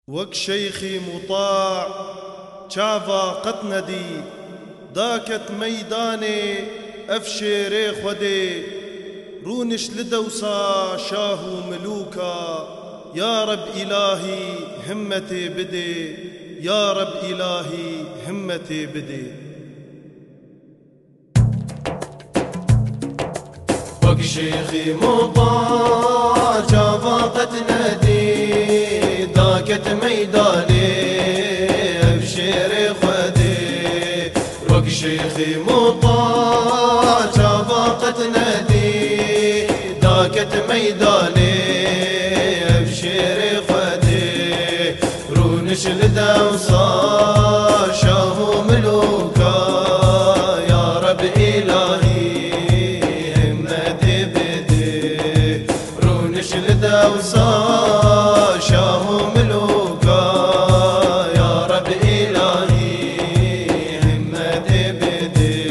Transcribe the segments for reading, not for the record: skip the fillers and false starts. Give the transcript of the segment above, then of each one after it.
وك شيخي مطاع چاوا قد ندي داكت ميداني افشيري خودي رونش لدوسا شاهو ملوكا يا رب إلهي همتي بدي يا رب إلهي همتي بدي وك شيخي مطاع چاوا قد ندي داكت ميداني ابشري خدي وك شيخي مطاع چاوا قد ندي داكت ميداني ابشري خدي رونش لدوسا شاهو ملوكا يا رب إلهي همتي بدي رونش لدوسا شاهو ملوكا يا رب إلهي همتي بدي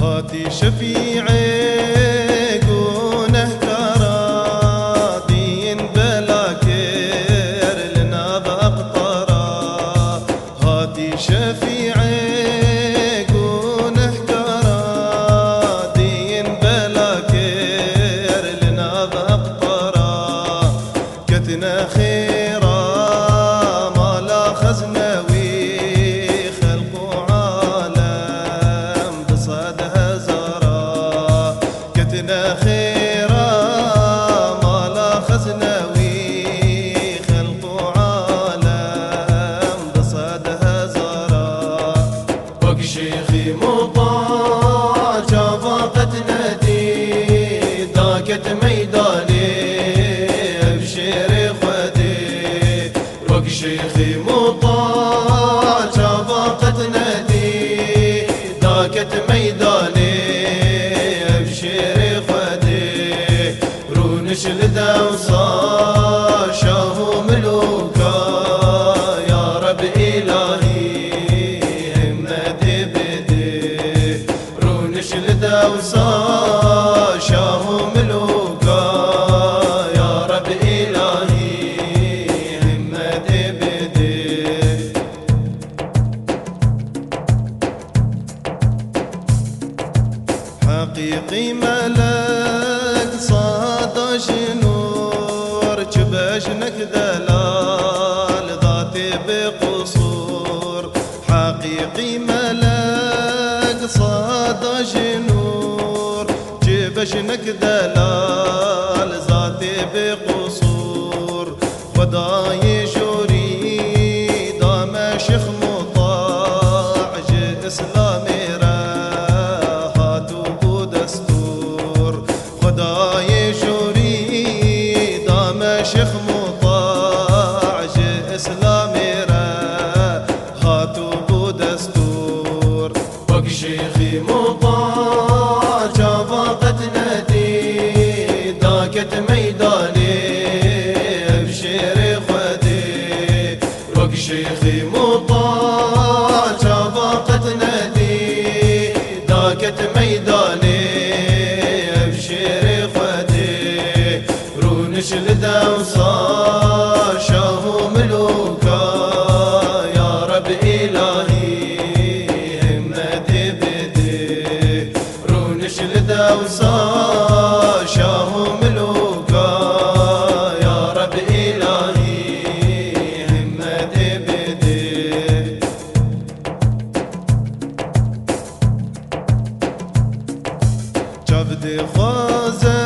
هاتي شفيعي قونه كرادين بلا كير لنا بأقطرا هاتي شفيعي قونه كرادين بلا كير لنا بأقطرا كتنا خيرا ما لا خزنوي خلق عالم بصدها زرا كتنا خيرا ما لا خزنوي خلق عالم بصدها زرا وك شيخي مطاع چاوا قد ندي داكت ميداني ابشري خدي وك شيخي مطاع چاوا قد ندي داكت ميداني ابشري خدي رونش لدوسا شاهو ملوكا يا رب إلهي همتي بدي رونش لدوسا شاهو ملوكا يا رب إلهي همتي بدي حقيقي ملك صاد شنور جبشنك دلال ذاتي بقصور حقيقي ملك صاد شنور جبشنك دلال ذاتي بقصور خداي شوري دام شيخ مطاع جه اسلامي خداي شوري دام شيخ مطاع جه اسلامي هاتو بو دستور وك شيخي مطاع چاوا قد ندي داكت ميداني ابشري خدي وك شيخي مطاع چاوا قد ندي داكت ميداني ابشري خدي رونش لدوسا شاهو ملوكا يا رب إلهي همتي بدي رونش لدوسا شاهو ملوكا يا رب إلهي همتي بدي جبدي خوازت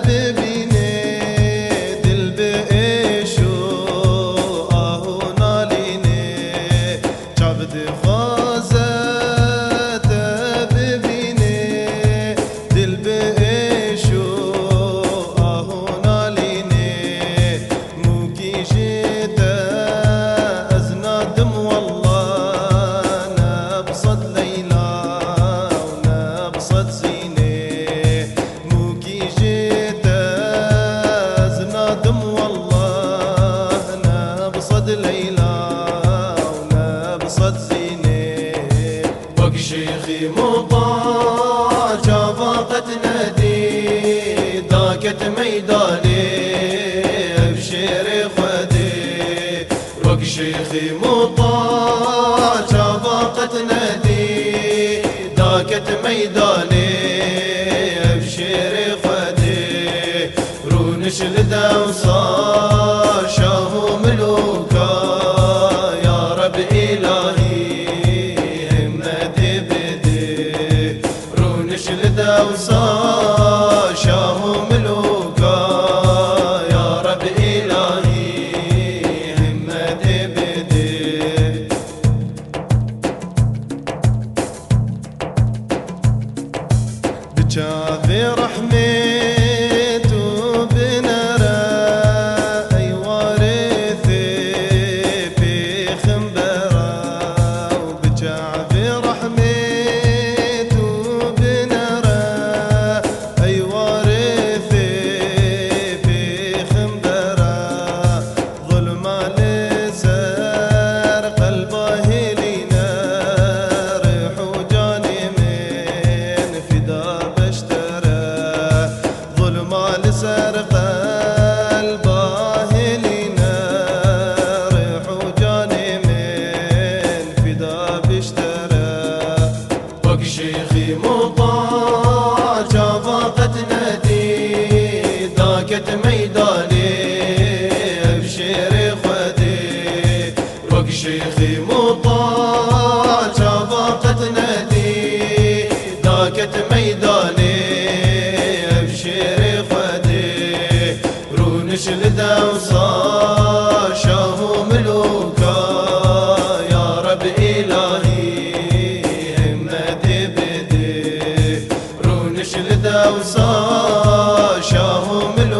ببینه دل به شو آهو نالینه جبدی خوازت ببینه دل به شو آهو نالینه موکی جیتا از نادم والله نبصد لیلا صد زينه ندي ضاقت ميداني بشير خدي روك شيخي مطاع شافقت ندي ضاقت ميداني بشير خدي رونش لدوصا شاهو ملوكا يا رب إلهي همتي بدي رونش لدوصا شاهو ملوكا يا رب إلهي همتي بدي بجافي رحمت وبنرى أي وارثي في خنبرة وبجافي رحمت وبنرى أي وارثي في خنبرة ظلمة لسر قلبه لنار حجاني من فدا لسر قلبه لنار حجاني من فدا باشترى فوق شيخي مطاع شافقت ندي ضاقت ميداني بشير خدي فوق شيخي مطاع شافقت ندي ضاقت ميداني بشير رونش لدوصا شاهو ملوكا يا رب إلهي همتي بدي رونش لدوصا شاهو ملوكا